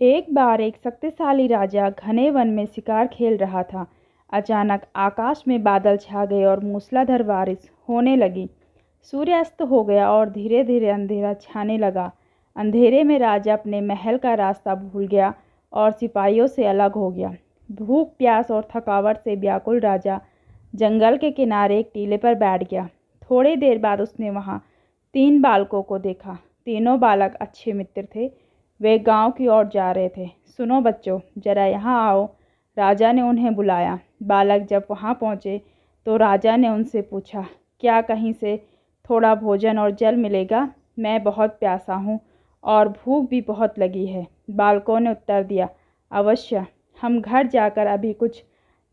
एक बार एक शक्तिशाली राजा घने वन में शिकार खेल रहा था। अचानक आकाश में बादल छा गए और मूसलाधार बारिश होने लगी। सूर्यास्त हो गया और धीरे धीरे अंधेरा छाने लगा। अंधेरे में राजा अपने महल का रास्ता भूल गया और सिपाहियों से अलग हो गया। भूख, प्यास और थकावट से व्याकुल राजा जंगल के किनारे एक टीले पर बैठ गया। थोड़ी देर बाद उसने वहाँ 3 बालकों को देखा। तीनों बालक अच्छे मित्र थे। वे गांव की ओर जा रहे थे। सुनो बच्चों, जरा यहाँ आओ, राजा ने उन्हें बुलाया। बालक जब वहाँ पहुँचे तो राजा ने उनसे पूछा, क्या कहीं से थोड़ा भोजन और जल मिलेगा? मैं बहुत प्यासा हूँ और भूख भी बहुत लगी है। बालकों ने उत्तर दिया, अवश्य, हम घर जाकर अभी कुछ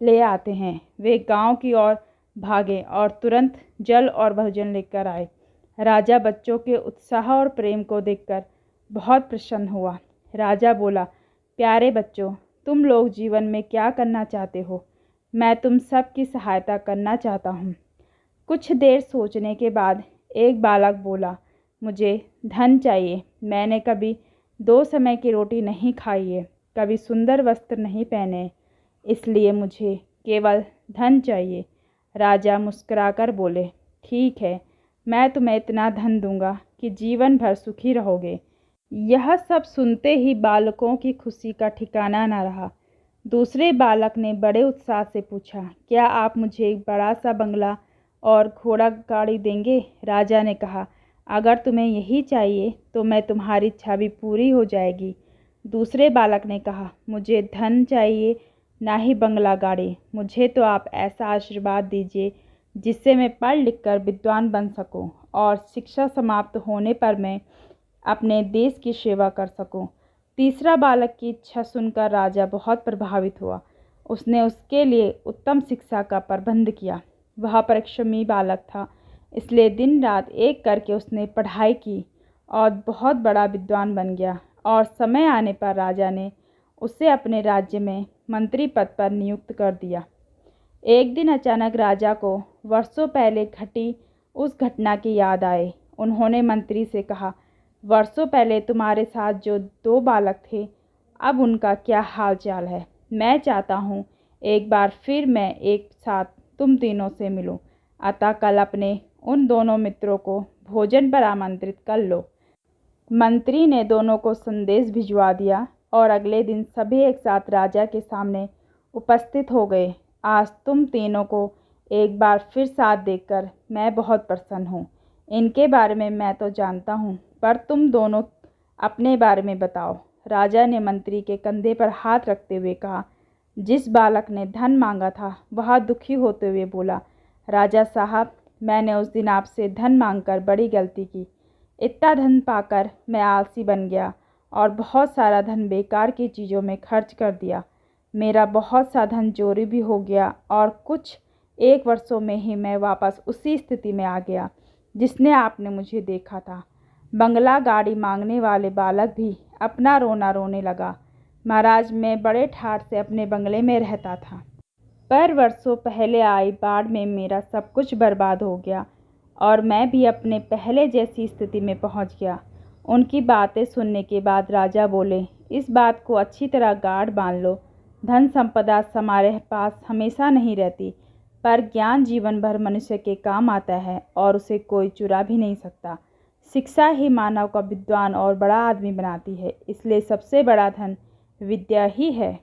ले आते हैं। वे गांव की ओर भागे और तुरंत जल और भोजन लेकर आए। राजा बच्चों के उत्साह और प्रेम को देखकर बहुत प्रसन्न हुआ। राजा बोला, प्यारे बच्चों, तुम लोग जीवन में क्या करना चाहते हो? मैं तुम सब की सहायता करना चाहता हूँ। कुछ देर सोचने के बाद एक बालक बोला, मुझे धन चाहिए। मैंने कभी 2 समय की रोटी नहीं खाई है, कभी सुंदर वस्त्र नहीं पहने, इसलिए मुझे केवल धन चाहिए। राजा मुस्कुराकर बोले, ठीक है, मैं तुम्हें इतना धन दूंगा कि जीवन भर सुखी रहोगे। यह सब सुनते ही बालकों की खुशी का ठिकाना न रहा। दूसरे बालक ने बड़े उत्साह से पूछा, क्या आप मुझे एक बड़ा सा बंगला और घोड़ा गाड़ी देंगे? राजा ने कहा, अगर तुम्हें यही चाहिए तो मैं तुम्हारी इच्छा भी पूरी हो जाएगी। दूसरे बालक ने कहा, मुझे धन चाहिए, ना ही बंगला गाड़ी। मुझे तो आप ऐसा आशीर्वाद दीजिए जिससे मैं पढ़ लिख कर विद्वान बन सकूं और शिक्षा समाप्त होने पर मैं अपने देश की सेवा कर सकूं। तीसरा बालक की इच्छा सुनकर राजा बहुत प्रभावित हुआ। उसने उसके लिए उत्तम शिक्षा का प्रबंध किया। वह परिश्रमी बालक था, इसलिए दिन रात एक करके उसने पढ़ाई की और बहुत बड़ा विद्वान बन गया। और समय आने पर राजा ने उसे अपने राज्य में मंत्री पद पर नियुक्त कर दिया। एक दिन अचानक राजा को वर्षों पहले घटी उस घटना की याद आई। उन्होंने मंत्री से कहा, वर्षों पहले तुम्हारे साथ जो 2 बालक थे, अब उनका क्या हाल चाल है? मैं चाहता हूँ एक बार फिर मैं एक साथ तुम तीनों से मिलूं। अतः कल अपने उन दोनों मित्रों को भोजन पर आमंत्रित कर लो। मंत्री ने दोनों को संदेश भिजवा दिया और अगले दिन सभी एक साथ राजा के सामने उपस्थित हो गए। आज तुम तीनों को एक बार फिर साथ देखकर मैं बहुत प्रसन्न हूँ। इनके बारे में मैं तो जानता हूँ, पर तुम दोनों अपने बारे में बताओ। राजा ने मंत्री के कंधे पर हाथ रखते हुए कहा। जिस बालक ने धन मांगा था वह दुखी होते हुए बोला, राजा साहब, मैंने उस दिन आपसे धन मांगकर बड़ी गलती की। इतना धन पाकर मैं आलसी बन गया और बहुत सारा धन बेकार की चीज़ों में खर्च कर दिया। मेरा बहुत सा धन चोरी भी हो गया और कुछ 1 वर्षों में ही मैं वापस उसी स्थिति में आ गया जिसने आपने मुझे देखा था। बंगला गाड़ी मांगने वाले बालक भी अपना रोना रोने लगा। महाराज, मैं बड़े ठाठ से अपने बंगले में रहता था, पर वर्षों पहले आई बाढ़ में मेरा सब कुछ बर्बाद हो गया और मैं भी अपने पहले जैसी स्थिति में पहुंच गया। उनकी बातें सुनने के बाद राजा बोले, इस बात को अच्छी तरह गाढ़ बांध लो। धन संपदा हमारे पास हमेशा नहीं रहती, पर ज्ञान जीवन भर मनुष्य के काम आता है और उसे कोई चुरा भी नहीं सकता। शिक्षा ही मानव को विद्वान और बड़ा आदमी बनाती है, इसलिए सबसे बड़ा धन विद्या ही है।